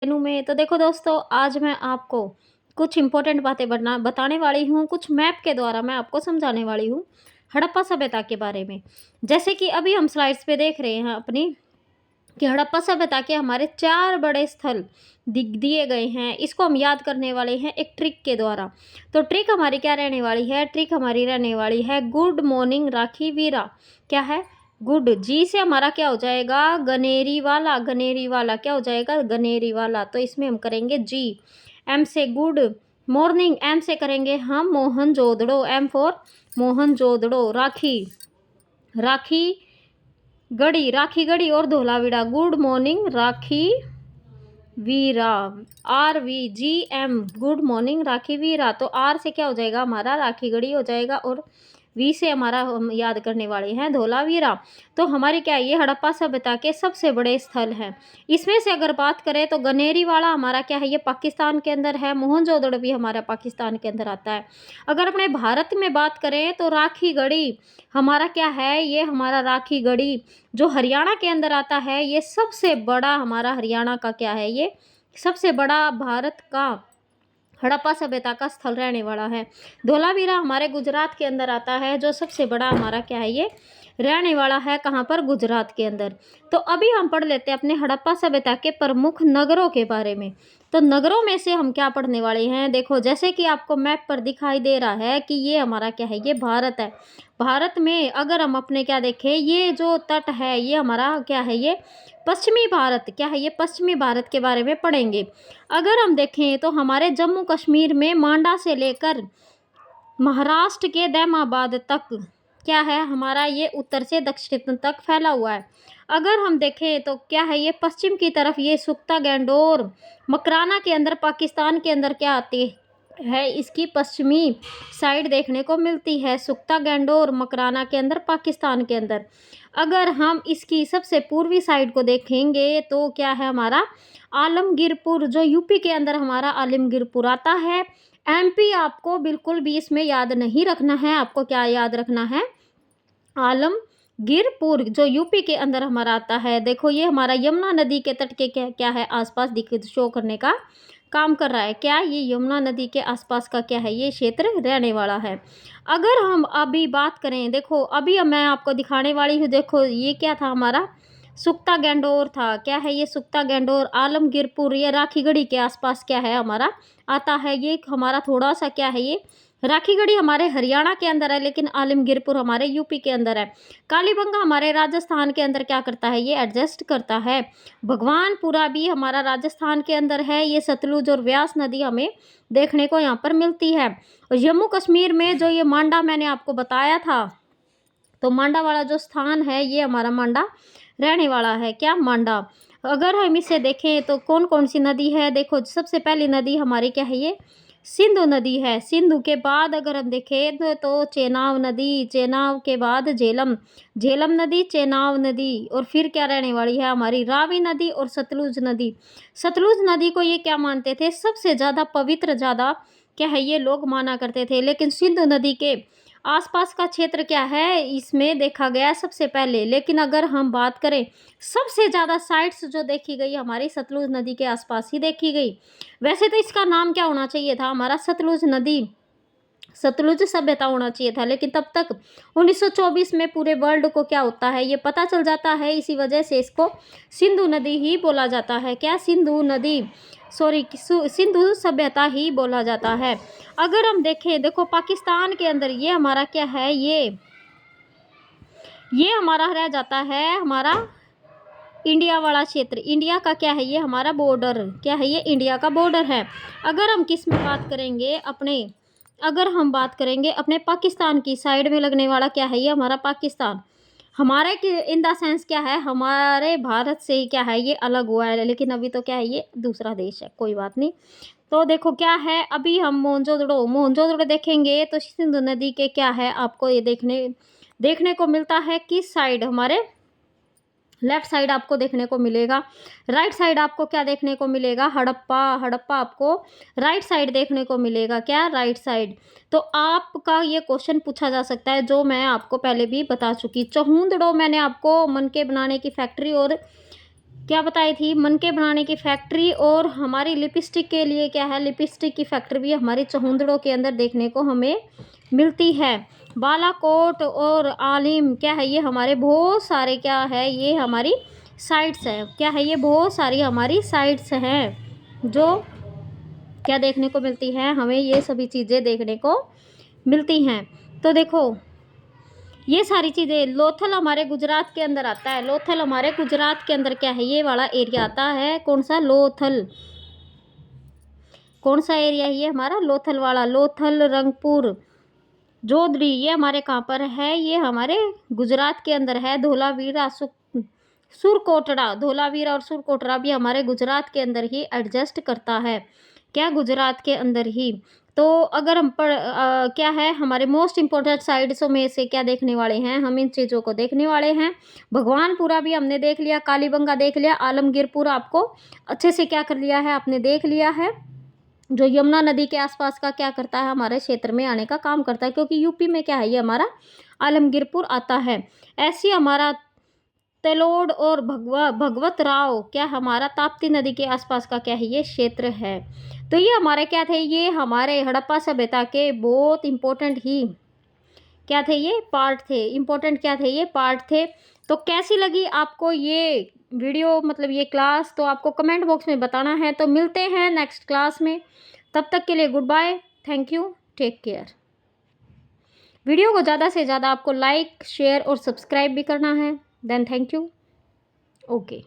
मेनू में तो देखो दोस्तों, आज मैं आपको कुछ इम्पोर्टेंट बातें बताने वाली हूँ। कुछ मैप के द्वारा मैं आपको समझाने वाली हूँ हड़प्पा सभ्यता के बारे में। जैसे कि अभी हम स्लाइड्स पे देख रहे हैं अपनी, कि हड़प्पा सभ्यता के हमारे 4 बड़े स्थल दिए गए हैं। इसको हम याद करने वाले हैं एक ट्रिक के द्वारा। तो ट्रिक हमारी क्या रहने वाली है? ट्रिक हमारी रहने वाली है गुड मॉर्निंग राखी वीरा। क्या है? गुड। जी से हमारा क्या हो जाएगा? गनेरी वाला। गनेरी वाला क्या हो जाएगा? गनेरी वाला। तो इसमें हम करेंगे जी। एम से गुड मॉर्निंग, एम से करेंगे हम मोहन जोदड़ो, एम फॉर मोहन जोदड़ो। राखी, राखी गढ़ी, राखी गढ़ी और Dholavira. Good morning Rakhi Veera. R V G M, good morning Rakhi Veera. तो आर से क्या हो जाएगा? हमारा राखी गढ़ी हो जाएगा, और वी से हमारा हम याद करने वाले हैं धोलावीरा। तो हमारी क्या है? ये हड़प्पा सभ्यता के सबसे बड़े स्थल हैं। इसमें से अगर बात करें तो गनेरी वाला हमारा क्या है? ये पाकिस्तान के अंदर है। मोहनजोदड़ो भी हमारा पाकिस्तान के अंदर आता है। अगर अपने भारत में बात करें तो राखी गढ़ी हमारा क्या है? ये हमारा राखी गढ़ी जो हरियाणा के अंदर आता है। ये सबसे बड़ा हमारा हरियाणा का क्या है? ये सबसे बड़ा भारत का हड़प्पा सभ्यता का स्थल रहने वाला है। धोलावीरा हमारे गुजरात के अंदर आता है, जो सबसे बड़ा हमारा क्या है? ये रहने वाला है कहाँ पर? गुजरात के अंदर। तो अभी हम पढ़ लेते हैं अपने हड़प्पा सभ्यता के प्रमुख नगरों के बारे में। तो नगरों में से हम क्या पढ़ने वाले हैं? देखो, जैसे कि आपको मैप पर दिखाई दे रहा है कि ये हमारा क्या है? ये भारत है। भारत में अगर हम अपने क्या देखें, ये जो तट है ये हमारा क्या है? ये पश्चिमी भारत। क्या है? ये पश्चिमी भारत के बारे में पढ़ेंगे। अगर हम देखें तो हमारे जम्मू कश्मीर में मांडा से लेकर महाराष्ट्र के दैमाबाद तक क्या है हमारा? ये उत्तर से दक्षिण तक फैला हुआ है। अगर हम देखें तो क्या है? ये पश्चिम की तरफ ये सुख्ता गैंडोर मकराना के अंदर पाकिस्तान के अंदर क्या आती है? इसकी पश्चिमी साइड देखने को मिलती है। सुख्ता गैंडोर मकराना के अंदर पाकिस्तान के अंदर। अगर हम इसकी सबसे पूर्वी साइड को देखेंगे तो क्या है हमारा? आलमगीरपुर, जो यूपी के अंदर हमारा आलमगीरपुर आता है। एमपी आपको बिल्कुल भी इसमें याद नहीं रखना है। आपको क्या याद रखना है? आलमगीरपुर जो यूपी के अंदर हमारा आता है। देखो, ये हमारा यमुना नदी के तट के क्या है? आसपास दिख शो करने का काम कर रहा है। क्या ये यमुना नदी के आसपास का क्या है? ये क्षेत्र रहने वाला है। अगर हम अभी बात करें, देखो अभी मैं आपको दिखाने वाली हूँ। देखो, ये क्या था हमारा? सुख्ता गैंडोर था। क्या है? ये सुख्ता गैंडोर आलमगीरपुर ये राखीगढ़ी के आसपास क्या है हमारा? आता है। ये हमारा थोड़ा सा क्या है? ये राखीगढ़ी हमारे हरियाणा के अंदर है, लेकिन आलमगीरपुर हमारे यूपी के अंदर है। कालीबंगा हमारे राजस्थान के अंदर क्या करता है? ये एडजस्ट करता है। भगवानपुरा भी हमारा राजस्थान के अंदर है। ये सतलुज और व्यास नदी हमें देखने को यहाँ पर मिलती है। और जम्मू कश्मीर में जो ये मांडा मैंने आपको बताया था, तो मांडा वाला जो स्थान है ये हमारा मांडा रहने वाला है। क्या? मांडा। अगर हम इसे देखें तो कौन कौन सी नदी है? देखो, सबसे पहली नदी हमारी क्या है? ये सिंधु नदी है। सिंधु के बाद अगर हम देखें तो चेनाब नदी, चेनाब के बाद झेलम, झेलम नदी, चेनाब नदी, और फिर क्या रहने वाली है हमारी? रावी नदी और सतलुज नदी। सतलुज नदी को ये क्या मानते थे? सबसे ज़्यादा पवित्र ज़्यादा क्या है? ये लोग माना करते थे। लेकिन सिंधु नदी के आसपास का क्षेत्र क्या है? इसमें देखा गया सबसे पहले। लेकिन अगर हम बात करें, सबसे ज़्यादा साइट्स जो देखी गई हमारी सतलुज नदी के आसपास ही देखी गई। वैसे तो इसका नाम क्या होना चाहिए था हमारा? सतलुज नदी, सतलुज सभ्यता होना चाहिए था। लेकिन तब तक 1924 में पूरे वर्ल्ड को क्या होता है? ये पता चल जाता है। इसी वजह से इसको सिंधु नदी ही बोला जाता है। क्या? सिंधु नदी, सॉरी, सिंधु सभ्यता ही बोला जाता है। अगर हम देखें, देखो पाकिस्तान के अंदर ये हमारा क्या है? ये हमारा रह जाता है हमारा इंडिया वाला क्षेत्र। इंडिया का क्या है? ये हमारा बॉर्डर। क्या है? ये इंडिया का बॉर्डर है। अगर हम किस में बात करेंगे अपने, अगर हम बात करेंगे अपने पाकिस्तान की साइड में लगने वाला क्या है? ये हमारा पाकिस्तान हमारे इन द सेंस क्या है? हमारे भारत से ही क्या है? ये अलग हुआ है। लेकिन अभी तो क्या है? ये दूसरा देश है। कोई बात नहीं। तो देखो क्या है, अभी हम मोहनजोदड़ो देखेंगे तो सिंधु नदी के क्या है? आपको ये देखने को मिलता है किस साइड? हमारे लेफ्ट साइड आपको देखने को मिलेगा। राइट साइड आपको क्या देखने को मिलेगा? हड़प्पा। हड़प्पा आपको राइट साइड देखने को मिलेगा। क्या? Right side. तो आपका ये क्वेश्चन पूछा जा सकता है, जो मैं आपको पहले भी बता चुकी। चहुंदड़ो मैंने आपको मनके बनाने की फैक्ट्री और क्या बताई थी, मनके बनाने की फैक्ट्री। और हमारी लिपस्टिक के लिए क्या है, लिपस्टिक की फैक्ट्री भी हमारी चहुंदड़ों के अंदर देखने को हमें मिलती है। बालाकोट और आलिम क्या है, ये हमारे बहुत सारे क्या है, ये हमारी साइट्स है। क्या है, ये बहुत सारी हमारी साइट्स हैं जो क्या देखने को मिलती है हमें, ये सभी चीज़ें देखने को मिलती हैं। तो देखो ये सारी चीज़ें, लोथल हमारे गुजरात के अंदर आता है। लोथल हमारे गुजरात के अंदर क्या है, ये वाला एरिया आता है। कौन सा, लोथल। कौन सा एरिया है ये हमारा, लोथल वाला। लोथल, रंगपुर, जोधरी, ये हमारे कहाँ पर है, ये हमारे गुजरात के अंदर है। धोलावीरा, सुरकोटड़ा, धोलावीरा और सुरकोटड़ा भी हमारे गुजरात के अंदर ही एडजस्ट करता है। क्या, गुजरात के अंदर ही। तो अगर हम क्या है, हमारे मोस्ट इम्पोर्टेंट साइट्सों में से क्या देखने वाले हैं, हम इन चीज़ों को देखने वाले हैं। भगवानपुरा भी हमने देख लिया, कालीबंगा देख लिया, आलमगीरपुर आपको अच्छे से क्या कर लिया है, आपने देख लिया है। जो यमुना नदी के आसपास का क्या करता है, हमारे क्षेत्र में आने का काम करता है, क्योंकि यूपी में क्या है, ये हमारा आलमगीरपुर आता है। ऐसी हमारा तलोड़ और भगवत राव क्या हमारा ताप्ती नदी के आसपास का क्या है, ये क्षेत्र है। तो ये हमारे क्या थे, ये हमारे हड़प्पा सभ्यता के बहुत इंपॉर्टेंट ही क्या थे, ये पार्ट थे। इंपॉर्टेंट क्या थे, ये पार्ट थे। तो कैसी लगी आपको ये वीडियो, मतलब ये क्लास, तो आपको कमेंट बॉक्स में बताना है। तो मिलते हैं नेक्स्ट क्लास में, तब तक के लिए good bye, thank you, take care. Video को ज़्यादा से ज़्यादा आपको लाइक, शेयर और सब्सक्राइब भी करना है। Then thank you, okay.